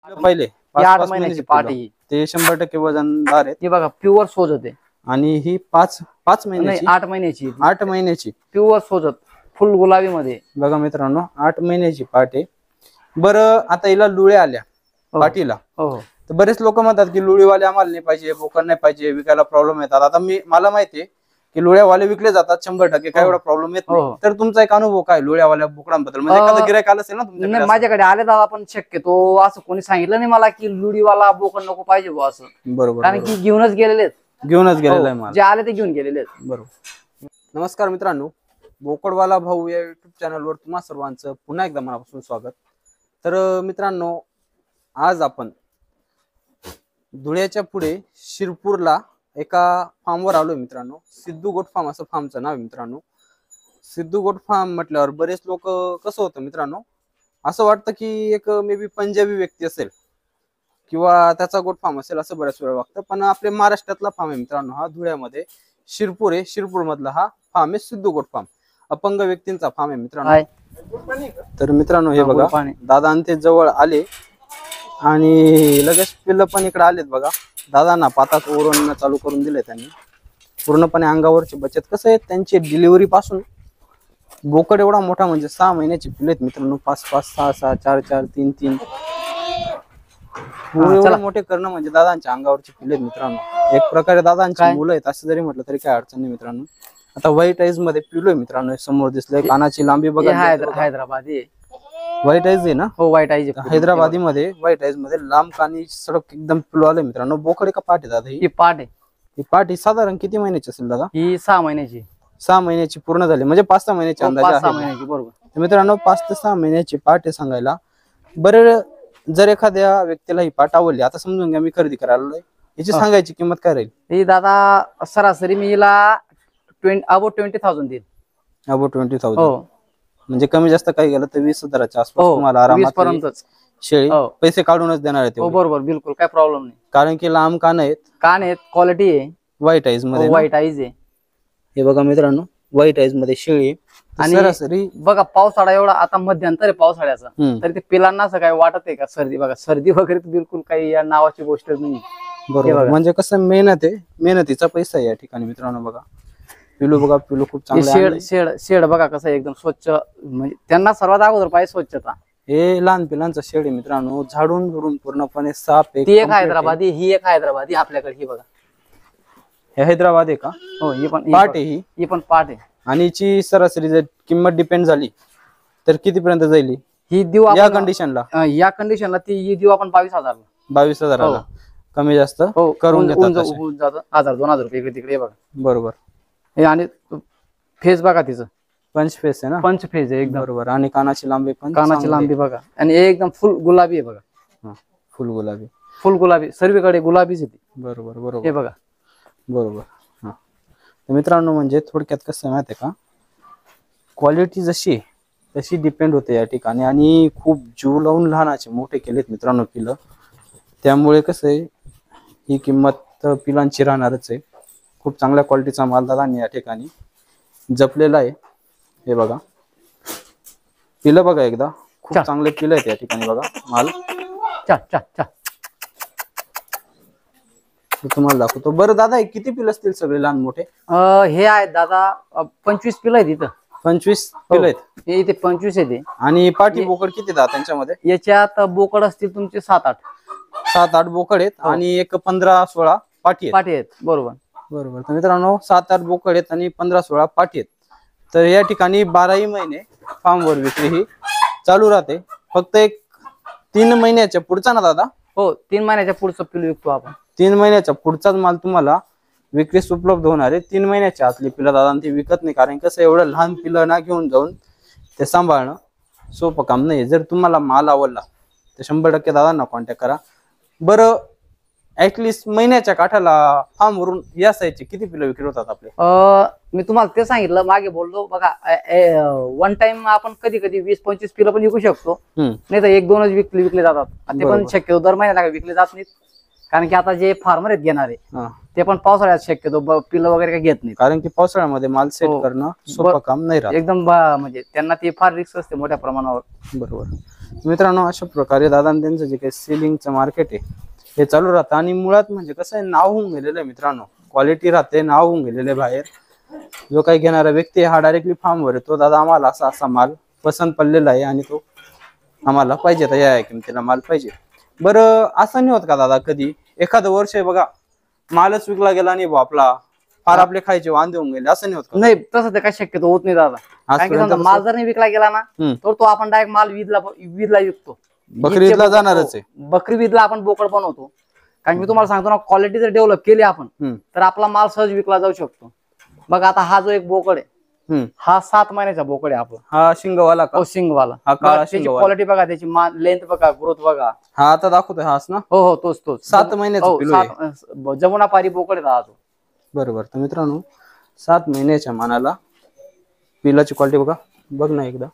पहिले ही 8 महिन्याची पाट आहे. ते 100% वजनदार आहेत. ही बघा प्युअर सोजत आहे. आणि ही 5 महिन्याची 8 महिन्याची 8 महिन्याची प्युअर सोजत फुल गुलाबी मध्ये. बघा मित्रांनो 8 महिन्याची पाट आहे. बरं आता हिला लुळे आल्या पाटीला. हो तर बरेच लोक म्हणतात की लुळीवाले आम्हाला नाही पाहिजे, बोकड नाही पाहिजे, विकायला प्रॉब्लेम येतात. आता मला माहितीये की लुळ्यावाले विकले जातात 100%, काय एवढा प्रॉब्लेम येत नाही. तर तुमचा एक अनुभव काय लुळ्यावाल्या बोकडांबद्दल? म्हणजे एखादं गिरायक आलं असेल ना तुमच्याकडे? माझ्याकडे आले दादा, पण शक्यतो असं कोणी सांगितलं नाही मला की लुडीवाला बोकड नको पाहिजे बुवा असं. बरोबर, कारण की घेऊनच गेलेले आहे मला. जे आले ते घेऊन गेलेले आहेत. बरोबर. नमस्कार मित्रांनो, बोकडवाला भाऊ या युट्यूब चॅनलवर तुम्हा सर्वांचं पुन्हा एकदा मनापासून स्वागत. तर मित्रांनो, आज आपण धुळ्याच्या पुढे शिरपूरला एका फार्मवर आलोय मित्रांनो. सिद्धू गोट फार्म असं फार्मचं नाव आहे मित्रांनो. सिद्धू गोट फार्म म्हटल्यावर बरेच लोक कसं होतं मित्रांनो, असं वाटतं की एक मे बी पंजाबी व्यक्ती असेल किंवा त्याचा गोट फार्म असेल असं बऱ्याच वेळा वाटतं. पण आपल्या महाराष्ट्रातला फार्म आहे मित्रांनो हा. धुळ्यामध्ये शिरपूर आहे, शिरपूर मधला हा फार्म आहे सिद्धू गोट फार्म. अपंग व्यक्तींचा फार्म आहे मित्रांनो. तर मित्रांनो हे बघा, दादा आणि ते जवळ आले आणि लगेच पिल्लं पण इकडे आलेत बघा. दादांना पातात ओरडणं चालू करून दिले त्यांनी. पूर्णपणे अंगावरची बचत. कसं आहे त्यांची डिलिव्हरी पासून बोकड एवढा मोठा, म्हणजे 6 महिन्याची पिल्ले आहेत मित्रांनो. 5-5, 6-6, 4-4, 3-3 एवढे मोठे करणं म्हणजे दादांच्या अंगावरची पिल्ले आहेत मित्रांनो. एक प्रकारे दादांची मुलं आहेत असं जरी म्हटलं तरी काय अडचण नाही मित्रांनो. आता व्हाईट आईज मध्ये पिल्लो आहे मित्रांनो. समोर दिसलंय, कानाची लांबी बघा. हैदराबादी व्हाईट आईज आहे ना? हो व्हाईट आईज. हैदराबादी मध्ये व्हाईट आईज मध्ये लांब कानी सडक एकदम पिल्लो आले मित्रांनो. बोकड का पाट आहे दादा? ही पाट आहे. ही पाट ही साधारण किती महिन्याची असेल दादा? ही 6 महिन्याची. 6 महिन्याची पूर्ण झाली म्हणजे 5-6 महिन्याची अंदाजे आहे. 5-6 महिन्याची बरोबर. तर मित्रांनो 5 ते 6 महिन्याची पाट आहे सांगायला. बरं, जर एखाद्या व्यक्तीला ही पाट आवडली, आता समजून घ्या मी खरेदी करायला आलोय, याची सांगायची किंमत काय राहील? ही दादा सरासरी मी हिला अबाउट 20,000 देईल. अबाउट 20,000 म्हणजे कमी जास्त काही गेलं तर 20,000च्या आसपास तुम्हाला 20 आरामात पर्यंतच शेळी पैसे काढूनच देणार आहे. हो बरोबर, बिलकुल काय प्रॉब्लेम नाही. कारण की लांब कान आहेत, क्वालिटी आहे. व्हाईट आईज मध्ये व्हाईट आईज आहे. हे बघा मित्रांनो, व्हाईट आईज मध्ये शेळी. आणि सरासरी बघा पावसाळा एवढा आता मध्यंतर आहे पावसाळ्याचा, तरी ते पिलांना असं काही वाटत आहे का सर्दी? बघा सर्दी वगैरे बिलकुल काही या नावाची गोष्ट नाही. बरोबर, म्हणजे कसं मेहनत आहे, मेहनतीचा पैसा आहे या ठिकाणी मित्रांनो. बघा पिलू, बघा पिलू खूप चांगलं. शेड बघा कसं एकदम स्वच्छ, म्हणजे त्यांना सर्वात अगोदर पाहिजे स्वच्छता. हे लहान पिलांचं शेड आहे मित्रांनो. झाडून झुडून पूर्णपणे साफ आहे. ती एक हैदराबादी, ही एक हैदराबादी आपल्याकडे. ही बघा, हे हैदराबाद आहे का? हो, ही पण पाट आहे. ही पण पाट आहे. आणि हिची सरासरी जर किंमत डिपेंड झाली तर कितीपर्यंत जाईल ही देऊ या कंडिशनला? या कंडिशनला ती देऊ आपण 22,000. 22,000 कमी जास्त करून घेतात. 1,000-2,000 रुपये इकडे तिकडे बघा. बरोबर. आणि फेस बघा तिचं, पंच फेस आहे ना? पंच फेस आहे एकदम. बरोबर. आणि कानाची लांबी पण, कानाची लांबी बघा. आणि एकदम फुल गुलाबी आहे बघा. फुल गुलाबी, फुल गुलाबी, सर्वीकडे गुलाबीच आहे ती. बरोबर बरोबर. हे बघा. बरोबर. हा, तर मित्रांनो म्हणजे थोडक्यात कसं माहिती आहे का, क्वालिटी जशी तशी डिपेंड होते या ठिकाणी. आणि खूप जीव लावून लहानाचे मोठे केलेत मित्रांनो पिलं. त्यामुळे कसं आहे, ही किंमत पिलांची राहणारच आहे. खूप चांगल्या क्वालिटीचा माल दादांनी या ठिकाणी जपलेला आहे. हे बघा पिलं बघा, एकदा खूप चांगले पिलं आहेत या ठिकाणी बघा. माल तुम्हाला दाखवतो. बरं दादा, किती पिलं असतील सगळे लहान मोठे? हे आहेत दादा 25 पिलं आहेत इथं. 25 पिलं आहेत इथे 25 आहे. आणि पाठी बोकड किती दादा त्यांच्यामध्ये? याच्यात बोकड असतील तुमचे 7-8 बोकड आहेत. आणि एक 15-16 पाठी आहेत. बरोबर बरोबर. तर मित्रांनो 7-8 बोकड आहेत आणि 15-16 पाठी आहेत. तर या ठिकाणी 12ही महिने फार्मवर विक्री ही चालू राहते. फक्त एक 3 महिन्याच्या पुढचा ना दादा? हो, 3 महिन्याच्या पुढचं पिलू विकतो आपण. 3 महिन्याच्या पुढचाच माल तुम्हाला विक्रीस उपलब्ध होणार आहे. 3 महिन्याच्या आतली पिलं दादा ती विकत नाही. कारण कसं एवढं लहान पिलं ना घेऊन जाऊन ते सांभाळणं सोपं काम नाही. जर तुम्हाला माल आवडला तर 100% दादांना कॉन्टॅक्ट करा. बरं, ऍटलिस्ट महिन्याच्या काठाला फार्म वरून या साईजचे किती पिलं विक्री होतात आपले? मी तुम्हाला ते सांगितलं मागे बोललो बघा. वन टाइम आपण कधी कधी 20-25 पिलं पण विकू शकतो. नाही तर 1-2च विकले जातात. ते पण शक्यतो दर महिन्याला विकले जात नाहीत. कारण की आता जे फार्मर आहेत घेणारे ते पण पावसाळ्यात शक्यतो पिलं वगैरे काही घेत नाही. कारण की पावसाळ्यामध्ये माल सेट करणं सोपं काम नाही राहत एकदम. म्हणजे त्यांना ते फार रिस्क असते मोठ्या प्रमाणावर. बरोबर. मित्रांनो अशा प्रकारे दादा त्यांचं जे काही सेलिंगचं मार्केट आहे हे चालू राहतं. आणि मुळात म्हणजे कसं आहे, नाव होऊन गेलेलं आहे मित्रांनो, क्वालिटी राहते, नाव होऊन गेलेलं आहे बाहेर. जो काही घेणारा व्यक्ती हा डायरेक्टली फार्मवर येतो, दादा आम्हाला असा असा माल पसंत पडलेला आहे आणि तो आम्हाला पाहिजे, तर या किमतीला माल पाहिजे. बरं असं नाही होत का दादा, कधी एखादं वर्ष आहे बघा मालच विकला गेला नाही बा आपला, फार आपले खायचे वांदे होऊन गेले, असं नाही होत का? नाही, तसं ते काय शक्यतो होत नाही दादा. कारण की समजा माल जर नाही विकला गेला ना, तर तो आपण डायरेक्ट माल ईदला विकतो. बकरी ईदला जाणारच आहे. बकरी ईदला आपण बोकड बनवतो. कारण मी तुम्हाला सांगतो ना, क्वालिटी जर डेव्हलप केली आपण तर आपला माल सहज विकला जाऊ शकतो. बघा आता हा जो एक बोकड आहे, हा 7 महिन्याचा बोकड आहे आपला. हा शिंगवाला का? शिंगवाला. हा काळा त्याची शिंगवाला. क्वालिटी बघा, त्याची लेंथ बघा, ग्रोथ बघा. हा आता दाखवतोय हाच ना? हो हो, तोच 7 महिन्याचा पिल्लू आहे. जमुना पारी बोकड आहे तो. बरोबर. तर मित्रांनो 7 महिन्याच्या मानाला पिलाची क्वालिटी बघा, बघ ना एकदा.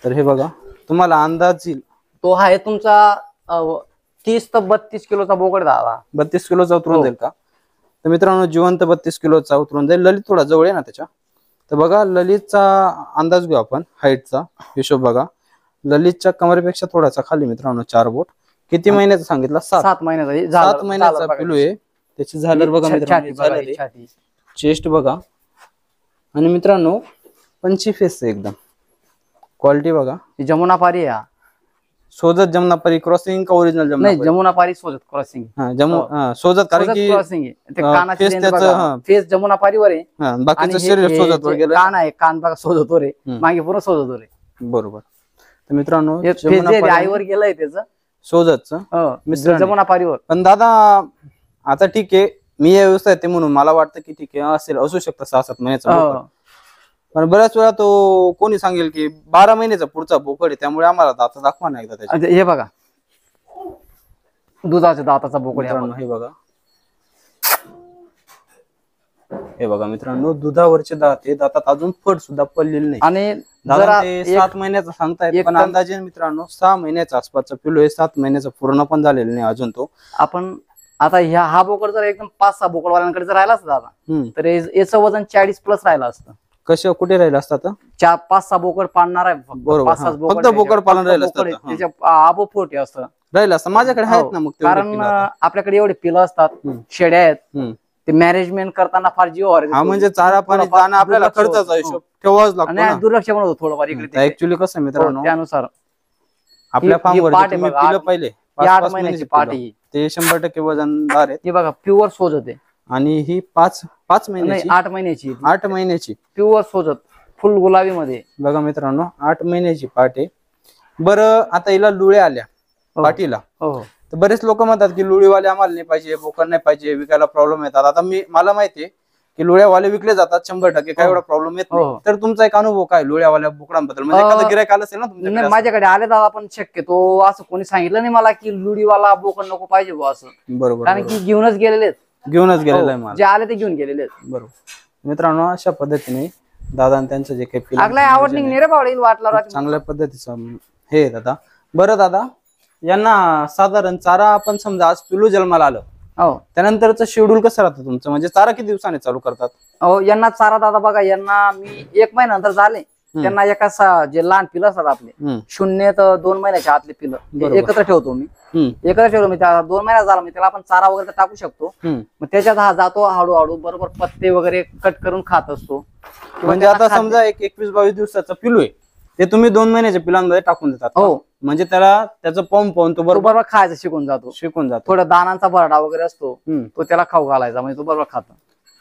तर हे बघा, तुम्हाला अंदाज येईल तो आहे तुमचा 30 ते 32 किलोचा बोकड दादा. 32 किलोचा उतरून जाईल का? तर मित्रांनो जिवंत 32 किलोचा उतरून जाईल. ललित थोडा जवळ आहे ना त्याच्या, तर बघा ललितचा अंदाज घेऊ आपण. हाईटचा हिशोब बघा, ललितच्या कमरेपेक्षा थोडासा खाली मित्रांनो 4 बोट. किती महिन्याचा सांगितला? 7 महिन्याचा. 7 महिन्याचा पिलू आहे. त्याची झालर बघा मित्रांनो, चेस्ट बघा. आणि मित्रांनो पंची फेस एकदम क्वालिटी बघा. जमुना पारी आहे. सोजत जमुनापारी क्रॉसिंग का ओरिजिनल जमुना? नाही, जमुना पारी सोजत क्रॉसिंग. सोजत, कारण की क्रॉसिंग आहे. फेस जमुना पारीवर आहे, बाकीचं शरीर सोजत वर गेलं. कान आहे, कान बघा सोजत वर आहे, मागे पूर्ण सोजत वर आहे. बरोबर. तर मित्रांनो आईवर गेलंय त्याचं सोजतचं जमुना पारीवर. पण दादा आता ठीक आहे, मी या व्यवसायात आहे म्हणून मला वाटतं की ठीक आहे, असू शकतं 6-7 महिन्याचा. पण बऱ्याच वेळा तो कोणी सांगेल की 12 महिन्याचा पुढचा बोकड आहे, त्यामुळे आम्हाला दाता दाखवा ना एकदा त्याचे. हे बघा दुधाच्या दाताचा बोकड मित्रांनो, हे बघा, हे बघा मित्रांनो, दुधावरचे दात आहे, दातात अजून फड सुद्धा पडलेले नाही. आणि दादा ते 7 महिन्याचा सांगतायत, पण अंदाजे मित्रांनो 6 महिन्याचा आसपासचा पिलू आहे. 7 महिन्याचा पूर्ण पण झालेला नाही अजून तो. आपण आता हा बोकड जर एकदम 5-6 बोकडवाल्यांकडे जर राहिला असता दादा, तर याचं वजन 40+ राहिलं असतं. कशा कुठे राहिलं असतात? 5-6 बोकड पाळणार आहे. फक्त बोकड पालन राहिलं असतं, त्याच्या आबो पोटी असतं राहिलं असतं. माझ्याकडे आहेत ना मग, कारण आपल्याकडे एवढे पिलं असतात, शेड्या आहेत, ते मॅनेजमेंट करताना फार जीव. हा म्हणजे चारा पाणी जाणं आपल्याला खर्चाचा हिशोब ठेवाच लागतो ना. दुर्लक्ष पण होतं थोडंफार इकडे. ऍक्च्युली कसं मित्रांनो, त्यानुसार आपल्या फार्मवर तुम्ही पिलं पहिले 8 महिन्याची पाट आहे, ते 100% वजनदार आहेत. हे बघा प्युअर सोजत आहे. आणि ही 5 महिन्याची 8 महिन्याची 8 महिन्याची प्युअर सोजत फुल गुलाबी मध्ये बघा मित्रांनो, 8 महिन्याची पाट आहे. बरं आता हिला लुळ्या आल्या पाटीला, तर बरेच लोक म्हणतात की लुळीवाले आम्हाला नाही पाहिजे, बोकड नाही पाहिजे, विकायला प्रॉब्लेम येतात. आता मला माहितीये की लुळ्यावाले विकले जातात 100%, काय एवढा प्रॉब्लेम येत नाही. तर तुमचा एक अनुभव काय लुळ्यावाल्या बोकडांबद्दल? म्हणजे एखादं गिरायक आलं असेल ना तुमच्याकडे? माझ्याकडे आले दादा, पण शक्यतो असं कोणी सांगितलं नाही मला की लुळीवाला बोकड नको पाहिजे बुवा असं. बरोबर. कारण की घेऊनच गेलेले गेलेलं आहे मला, जे आले ते घेऊन गेलेले आहेत. बरोबर. मित्रांनो अशा पद्धतीने दादा त्यांचं जे काही आवड निघणे रे बावळी वाटला चांगल्या पद्धतीचं हे आहे दादा. बरं दादा, यांना साधारण चारा आपण समजा आज पिलू जन्माला आलं, त्यानंतरच शेड्यूल कसं राहतं तुमचं? म्हणजे चारा किती दिवसाने चालू करतात? यांना चारा दादा बघा, यांना मी 1 महिन्यानंतर झाले, त्यांना एका जे लहान पिलं असतात आपले 0 ते 2 महिन्याच्या आतले पिलं एकत्र ठेवतो मी. एकत्र ठेवलं मी, त्या 2 महिन्यात झाला मी त्याला आपण चारा वगैरे टाकू शकतो. मग त्याच्यात हा जातो हळूहळू, बरोबर पत्ते वगैरे कट करून खात असतो. म्हणजे आता समजा 21-22 दिवसाचा पिलू आहे, ते तुम्ही 2 महिन्याच्या पिलांमध्ये टाकून देतात? हो. म्हणजे त्याचं पाहून तो बरोबर खायचं शिकून जातो. थोडा दानांचा भरडा वगैरे असतो, तो त्याला खाऊ घालायचा, म्हणजे तो बरोबर खातो.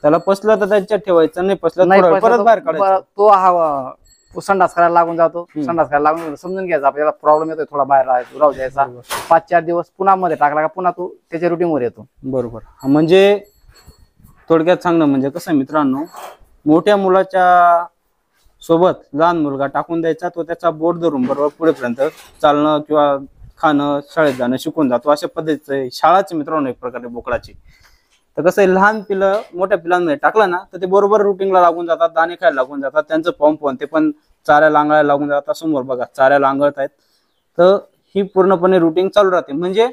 त्याला पसलं तर त्याच्यात ठेवायचं, नाही पसलं परत बाहेर काढायचं. तो संडास करायला लागून जातो. संडास करायला लागून समजून घ्यायचा आपल्याला प्रॉब्लेम येतोय, थोडा बाहेर राहू द्यायचा. 5-4 दिवस पुन्हा मध्ये टाकला का पुन्हा तो त्याच्या रुटीन वर येतो. बरोबर. म्हणजे थोडक्यात सांगणं म्हणजे कसं मित्रांनो, मोठ्या मुलाच्या सोबत लहान मुलगा टाकून द्यायचा, तो त्याचा बोट धरून बरोबर पुढेपर्यंत चालणं किंवा खाणं, शाळेत जाणं शिकून जातो. अशा पद्धतीचं शाळाची मित्रांनो एक प्रकारे बोकडाची. तर कसं आहे, लहान पिलं मोठ्या पिलांमध्ये टाकलं ना तर ते बरोबर रुटीनला लागून जातात, दाणे खायला लागून जातात, त्यांचं पाहून ते पण चाऱ्याला आंघळायला लागून जातात. समोर बघा चाऱ्याला आंघळत आहेत, तर ही पूर्णपणे रुटीन चालू राहते. म्हणजे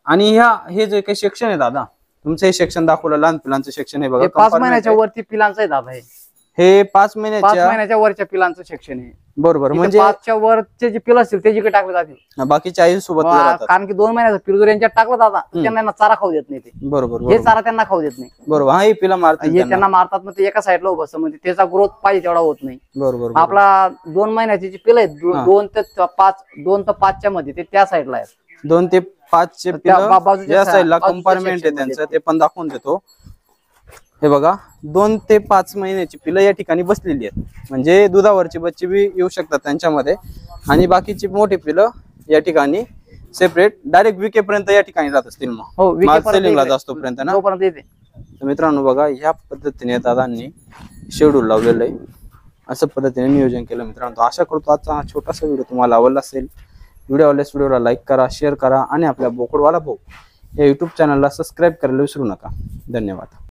आणि हे जे काही सेक्शन आहे दादा, तुमचं हे सेक्शन दाखवलं लहान पिलांचं सेक्शन आहे बघा. 5 महिन्याच्या वरती पिलांचं आहे दादा हे. हे 5 5 महिन्याच्या महिन्याच्या वरच्या पिलांचं सेक्शन आहे. बरोबर, म्हणजे म्हणजे 5च्या वरचे जे पिल असतील ते जिकडे टाकले जातील. बाकीचे आई सोबत राहतात. कारण की 2 महिन्याचा पिल जर यांच्यात टाकलं जाता त्यांना ना चारा खाऊ देत नाही ते. बरोबर हे बरोबर चारा त्यांना खाऊ देत नाही. बरोबर. हा, हे पिला मारतात हे त्यांना मारतात, मग ते एका साईडला उभं असतं, म्हणजे त्याचा ग्रोथ पाहिजे तेवढा होत नाही. बरोबर बरोबर. आपला 2 महिन्याची जी पिलं आहेत 2 ते 5च्या मध्ये ते त्या साईडला आहेत. 2 ते 5 चे त्या पिलं बाजूच्या या साईडला बाजूच्या कंपार्टमेंट आहे section मध्ये. त्यांचं, ते पण दाखवून देतो. हे बघा, 2 ते 5 महिन्याची पिलं या ठिकाणी बसलेली आहेत. म्हणजे दुधावरची बच्ची बी येऊ शकतात त्यांच्यामध्ये, आणि बाकीची मोठी पिलं या ठिकाणी सेपरेट डायरेक्ट विकेपर्यंत या ठिकाणी राहत असतील. हो, मग विकेपर्यंत सेलिंगला येते. जास्त पर्यंत ना. जोपर्यंत येते. तर मित्रांनो बघा, ह्या पद्धतीने दादांनी शेड्यूल लावलेलं आहे, असं पद्धतीने नियोजन केलं. मित्रांनो, आशा करतो आजचा हा छोटासा व्हिडिओ तुम्हाला आवडला असेल. व्हिडिओ आवडल्यास व्हिडिओला लाईक करा, शेअर करा, आणि आपल्या बोकडवाला भाऊ या युट्यूब चॅनलला सबस्क्राईब करायला विसरू नका. धन्यवाद.